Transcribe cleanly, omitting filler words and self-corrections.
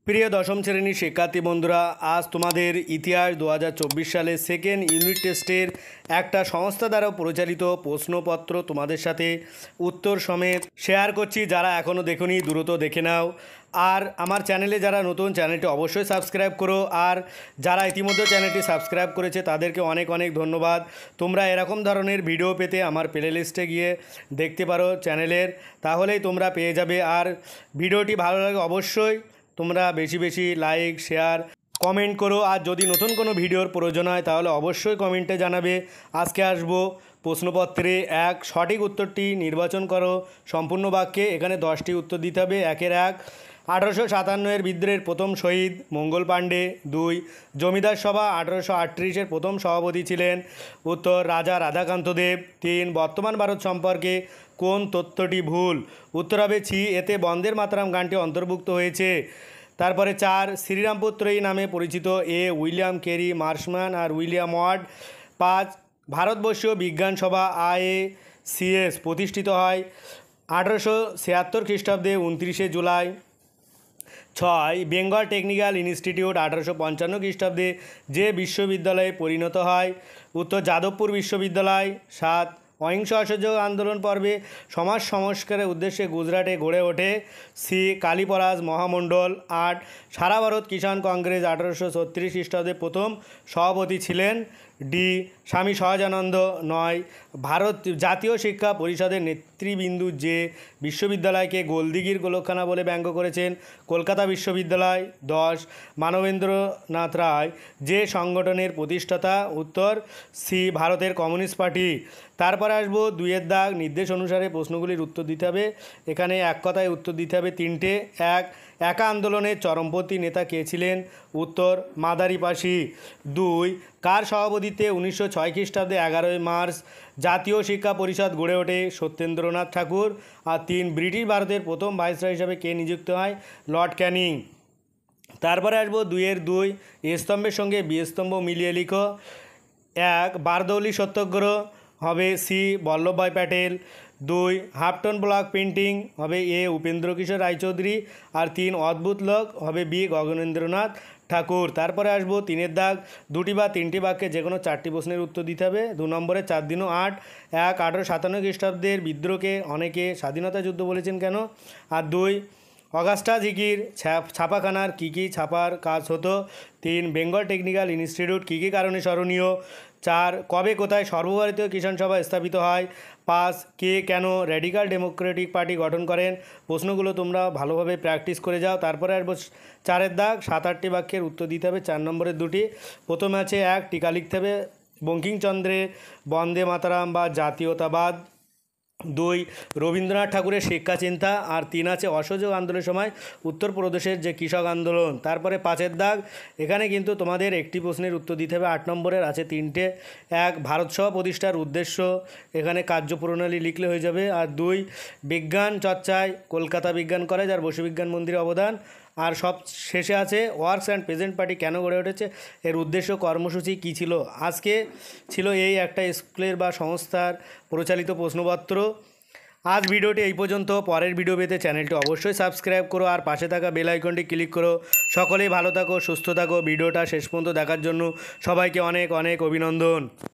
প্রিয় দশম শ্রেণীর শিক্ষার্থী বন্ধুরা, আজ তোমাদের ইতিহাস 2024 সালে সেকেন্ড ইউনিট টেস্টের একটা সংস্থা দ্বারা পরিচালিত প্রশ্নপত্র তোমাদের সাথে উত্তর সমেত শেয়ার করছি। যারা এখনও দেখোনি দ্রুত দেখে নাও। আর আমার চ্যানেলে যারা নতুন, চ্যানেলটি অবশ্যই সাবস্ক্রাইব করো। আর যারা ইতিমধ্যে চ্যানেলটি সাবস্ক্রাইব করেছে তাদেরকে অনেক অনেক ধন্যবাদ। তোমরা এরকম ধরনের ভিডিও পেতে আমার প্লে লিস্টে গিয়ে দেখতে পারো চ্যানেলের, তাহলেই তোমরা পেয়ে যাবে। আর ভিডিওটি ভালো লাগে অবশ্যই তোমরা বেশি বেশি লাইক, শেয়ার, কমেন্ট করো। আর যদি নতুন কোনো ভিডিওর প্রয়োজন হয় তাহলে অবশ্যই কমেন্টে জানাবে। আজকে আসবো প্রশ্নপত্রে এক সঠিক উত্তরটি নির্বাচন করো সম্পূর্ণ বাক্যে। এখানে 10টি উত্তর দিতে হবে। একের এক, 1857 বিদ্রোহের প্রথম শহীদ মঙ্গল পাণ্ডে। 2, জমিদার সভা 1838-এর প্রথম সভাপতি ছিলেন। উত্তর, রাজা রাধাকান্ত দেব। 3, বর্তমান ভারত সম্পর্কে কোন তথ্যটি ভুল? উত্তর হবে ছি, এতে বন্দের মাতরম গানটি অন্তর্ভুক্ত হয়েছে। তারপরে 4, শ্রীরামপুত্রই নামে পরিচিত এ উইলিয়াম ক্যারি, মার্শম্যান আর উইলিয়াম ওয়ার্ড। 5, ভারতবর্ষীয় বিজ্ঞান সভা IACS প্রতিষ্ঠিত হয় 1876 খ্রিস্টাব্দে 29 জুলাই। 6, বেঙ্গল টেকনিক্যাল ইনস্টিটিউট 1855 খ্রিস্টাব্দে যে বিশ্ববিদ্যালয়ে পরিণত হয়। উত্তর, যাদবপুর বিশ্ববিদ্যালয়। 7, অহিংস অসহযোগ আন্দোলন পর্বে সমাজ সংস্কারের উদ্দেশ্যে গুজরাটে গড়ে ওঠে। সি, কালীপরাজ মহামণ্ডল। 8, সারা ভারত কিষাণ কংগ্রেস 1836 খ্রিস্টাব্দে প্রথম সভাপতি ছিলেন। ডি, স্বামী সহজানন্দ। 9, ভারত জাতীয় শিক্ষা পরিষদের নেতৃবৃন্দু যে বিশ্ববিদ্যালয়কে গোলদিঘির গোলকখানা বলে ব্যঙ্গ করেছেন, কলকাতা বিশ্ববিদ্যালয়। 10, মানবেন্দ্রনাথ রায় যে সংগঠনের প্রতিষ্ঠাতা। উত্তর, সি, ভারতের কমিউনিস্ট পার্টি। তারপরে আসবো 2-এর দাগ, নির্দেশ অনুসারে প্রশ্নগুলির উত্তর দিতে হবে। এখানে এক কথায় উত্তর দিতে হবে 3টে। 1, একা আন্দোলনের চরমপন্থী নেতা কে ছিলেন? উত্তর, মাদারিপাশি। 2, কার সভাপতিত্বে 1906 খ্রিস্টাব্দে 11 মার্চ জাতীয় শিক্ষা পরিষদ গড়ে ওঠে? সত্যেন্দ্রনাথ ঠাকুর। আর 3, ব্রিটিশ ভারতের প্রথম ভাইসরয় হিসাবে কে নিযুক্ত হয়? লর্ড ক্যানিং। তারপরে আসবো 2-এর 2, এ স্তম্ভের সঙ্গে বি স্তম্ভ মিলিয়ে লিখো। 1, বারদৌলি সত্যাগ্রহ হবে C, Vallabhbhai Patel. 2, halftone block painting হবে এ, উপেন্দ্র কিশোর রায়চৌধুরী। আর 3, অদ্ভুত লোক হবে বি, গগনেন্দ্রনাথ ঠাকুর। তারপরে আসবো 3-এর দাগ, 2টি বা 3টি বাক্যে যে কোনো 4টি প্রশ্নের উত্তর দিতে হবে। 2 নম্বরে 4 দিনও 8। 1, 1857 খ্রিস্টাব্দের বিদ্রোহকে অনেকে স্বাধীনতা যুদ্ধ বলেছেন কেন? আর 2, অগাস্টা জিকির ছাপাখানার কী কী ছাপার কাজ হতো? 3, বেঙ্গল টেকনিক্যাল ইনস্টিটিউট কী কী কারণে স্মরণীয়? 4, কবে কোথায় সর্বভারতীয় কিষাণ সভা স্থাপিত হয়? 5, কে কেন র্যাডিক্যাল ডেমোক্রেটিক পার্টি গঠন করেন? প্রশ্নগুলো তোমরা ভালোভাবে প্র্যাকটিস করে যাও। তারপরে আসবো 4-এর দাগ, 7-8টি বাক্যের উত্তর দিতে হবে। 4 নম্বরের 2টি। প্রথমে আছে 1, টিকা লিখতে হবে বঙ্কিমচন্দ্রের বন্দে মাতরম বা জাতীয়তাবাদ। 2, রবীন্দ্রনাথ ঠাকুরের শিক্ষা চিন্তা। আর 3 আছে অসহযোগ আন্দোলনের সময় উত্তরপ্রদেশের যে কৃষক আন্দোলন। তারপরে 5-এর দাগ, এখানে কিন্তু তোমাদের একটি প্রশ্নের উত্তর দিতে হবে। 8 নম্বরের আছে 3টে। 1, ভারত সভা প্রতিষ্ঠার উদ্দেশ্য, এখানে কার্যপ্রণালী লিখলে হয়ে যাবে। আর 2, বিজ্ঞান চর্চায় কলকাতা বিজ্ঞান কলেজ আর বসু বিজ্ঞান মন্দিরের অবদান। আর সব শেষে আছে ওয়ার্কস অ্যান্ড প্রেজেন্ট পার্টি কেন গড়ে উঠেছে, এর উদ্দেশ্য কর্মসূচি কী ছিল। আজকে ছিল এই একটা স্কুলের বা সংস্থার পরিচালিত প্রশ্নপত্র। আজ ভিডিওটি এই পর্যন্ত। পরের ভিডিও পেতে চ্যানেলটি অবশ্যই সাবস্ক্রাইব করো আর পাশে থাকা বেল আইকনটি ক্লিক করো। সকলেই ভালো থাকো, সুস্থ থাকো। ভিডিওটা শেষ পর্যন্ত দেখার জন্য সবাইকে অনেক অনেক অভিনন্দন।